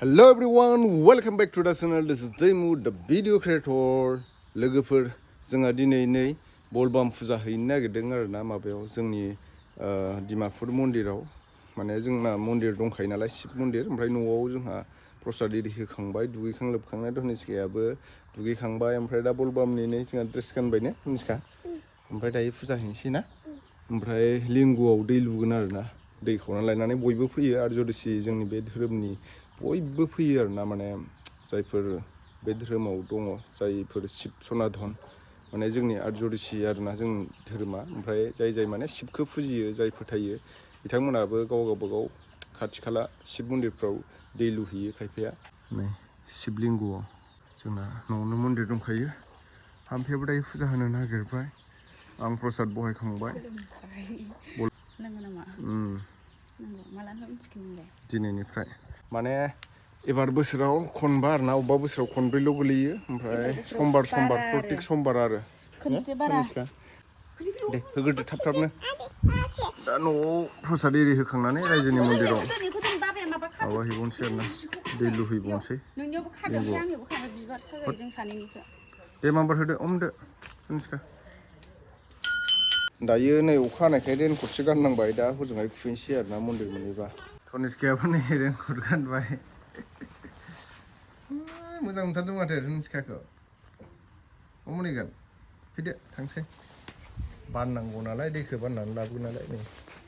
Hello everyone, welcome back to the channel. This is Dwimu, the video creator. लोगोफोर जोंहा दिनै नै बलबाम फुजा हैनो नागिरदों आरोना माबायाव जोंनि डिमापुर मन्दिराव माने जोंना मन्दिर दंखायो नालाय शिब मन्दिर ओमफ्राय न'आव जोंहा प्रसाद इरि होखांबाय दुगैखां लोबखांना धनिष्कायाबो दुगैखांबाय ओमफ्राय दा बलबामनि नै जोंहा ड्रेस गानबाय ने धनिष्का ओमफ्राय दायो फुजा हैनोसै ना ओमफ्राय लिंगुआव दै लुगोन आरोना दै खावना लायनानै बयबो फैयो आरो जदिसि जोंनि बे धोरोमनि बयबो फैयो आरोना माने जायफोर बे धोरोमाव दङ जायफोर शिब सनातन माने जोंनि आर्यरिसि आरोना जों धोरोमा ओमफ्राय जाय माने शिबखौ फुजियो जाय फोथायो बिथांमोनाबो गावबागाव खाथि खाला शिब मन्दिरफ्राव दै लुहैयो खायफाया नै शिबलिंगआव जोंना न'आवनो मन्दिर दंखायो हाम्फायाबो दायो फुजा होनो नागिरबाय आं प्रसाद बहायखांबाय दिनैनिफ्राय माने एबार बोसोराव खनबा आरोना अबेबा बोसोराव खनब्रैल' गोलैयो ओमफ्राय समबार प्रत्येक समबार आरो दे होग्रोदो थाब-थाबनो दा न'आव प्रसाद एरि होखांनानै रायजोनि मन्दिराव माबाहैबावनोसै आरोना दै लुहैबावनोसै दे माबार होदो हमदो धनिष्का दायो नै अखा हानायखाय रेनकटसो गाननांबाय दा हजोंहाय खुहैनोसै आरोना मन्दिर मोनहैबा धनिष्कायाबो नै रेनकट गानबाय मोजां मोनथारदों माथो धनिष्काखौ हमहैगोन फैदो थांसै बाननांगौ नालाय दैखौ बाननानै लाबोगोन नालाय नै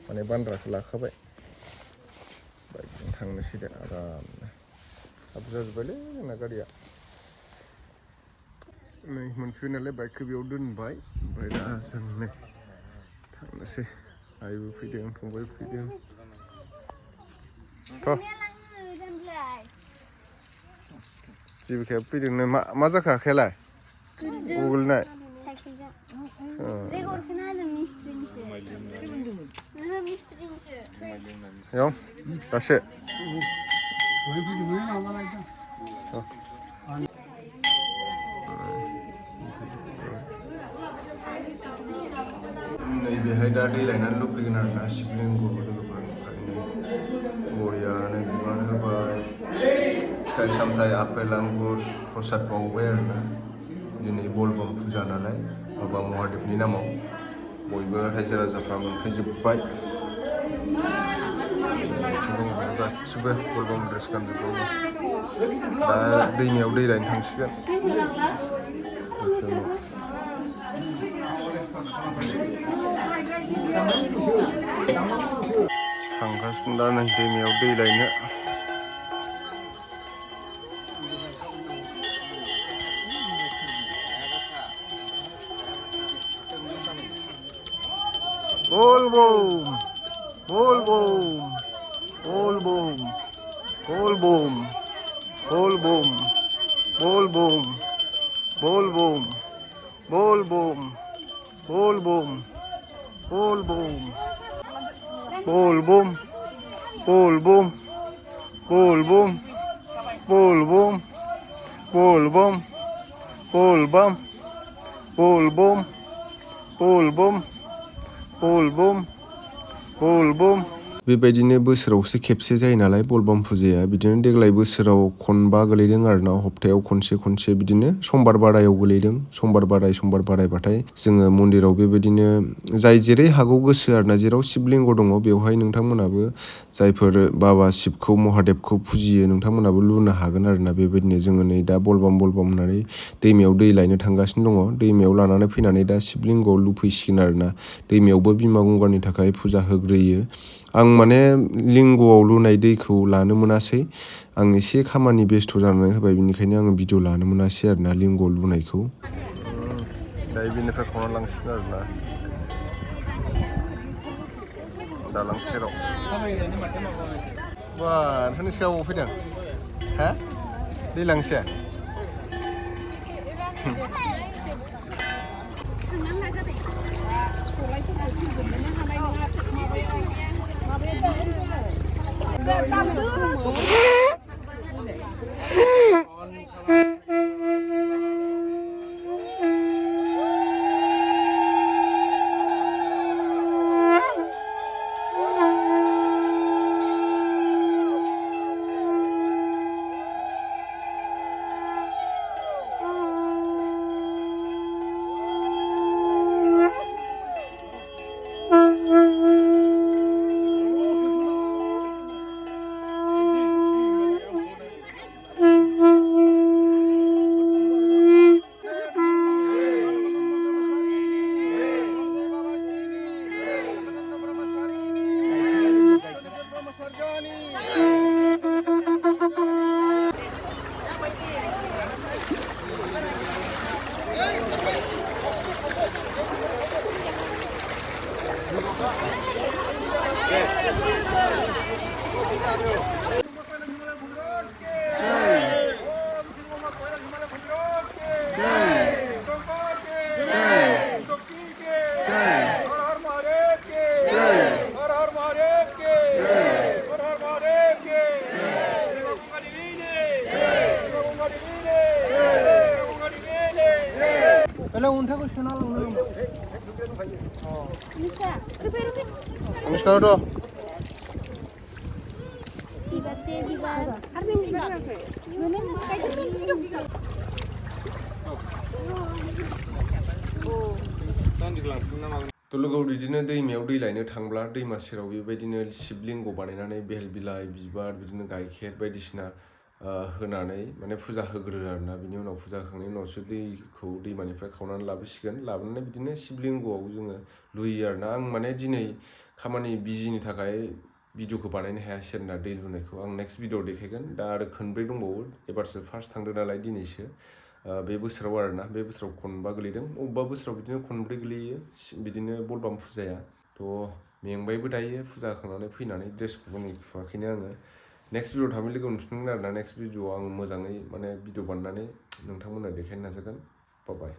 माने बानग्राखौ लाखाबाय बाइकजों थांनोसै दे आरामनो थाब जाजोब्बायलै जोंना गारिया नै मोनफैबाय नालाय बाइकखौ बेयाव दोनबाय ओमफ्राय दा जों नै थांनोसै आइबो फैदों फंबायबो फैदों जिबिकायाबो फैदों नै मा जाखो आखायालाय गगोलनाय याव दासो नैबेहाय दा दै लायनानै लुफैगोन आरोना शिबलिंगखौ लोगोफोर बरियानो बिबार होबाय फिथाइ सामथाइ आपेल आंगुर प्रसाद बावबाय आरोना दिनै बलबाम फुजा नालाय बाबा महादेबनि नामाव बयबो रायजो राजाफ्रा मोनफैजोब्बाय गासिबो बलबाम ड्रेस गानजोबबाय दा दैमायाव दै लायनो थांसिगोन थांगासिनो दा नै दैमायाव दै लायनो Bolbam बेबायदिनो बोसोरावसो खेबसे जायो नालाय बलबाम फुजाया बिदिनो देग्लाय बोसोराव खनबा गोलैदों आरोना हप्तायाव खनसे बिदिनो समबार बारायाव गोलैदों समबार बारायबाथाय जोङो मन्दिराव बेबायदिनो जाय जेरै हागौ गोसो आरोना जेराव शिबलिंग दङ बेवहाय नोंथांमोनाबो जायफोर बाबा शिबखौ महादेबखौ फुजियो नोंथांमोनाबो लुनो हागोन आरोना बेबायदिनो जोङो नै दा बलबाम होननानै दैमायाव दै लायनो थांगासिनो दङ दैमायाव लानानै फैनानै दा शिबलिंगआव लुफैसिगोन आरोना दैमायावबो बिमा गंगानि थाखाय फुजा होग्रोयो आं माने लिंगआव लुनाय दैखौ लानो मोनासै आं एसे खामानि बेस्थ' जानानै होबाय बेनिखायनो आङो भिडिअ लानो मोनासै आरोना लिंगआव लुनायखौ दायो बेनिफ्राय खावना लांसिगोन आरोना दालां सेराव बा धनिष्का अबाव फैदों हा दै लांसै हेलौ अन्थाइखौ सोना लांनो अनुष्का रो तो लोगोआव बिदिनो दैमायाव दै लायनो थांब्ला दैमा सेराव बेबायदिनो शिबलिंग बानायनानै बेल बिलाइ बिबार बिदिनो गाइखेर बायदिसिना होनानै माने फुजा होग्रोयो आरोना बिनि उनाव फुजा होखांनायनि उनावसो दैखौ दैमानिफ्राय खावनानै लाबोसिगोन लाबोनानै बिदिनो शिबलिंगआव जोङो लुयो आरोना आं माने दिनै खामानि बिजिनि थाखाय भिडिअखौ बानायनो हायासै आरोना दै लुनायखौ आं नेक्स्ट भिडिअ देखायगोन दा आरो खनब्रै दंबावो एबारसो फार्स्ट थांदों नालाय दिनैसो बे बोसोराव आरोना बे बोसोराव खनबा गोलैदों अबेबा बोसोराव बिदिनो खनब्रै गोलैयो बिदिनो बलबाम फुजाया थ' मेंबायबो दायो फुजा होखांनानै फैनानै ड्रेसखौबो नै खुवाखैनो आङो नेक्स्ट भिडिअ थाबै लोगो मोनफिनगोन आरोना नेक्स्ट भिडिअ आं मोजाङै माने भिडिअ बानायनानै नोंथांमोननो देखायनो नाजागोन बाय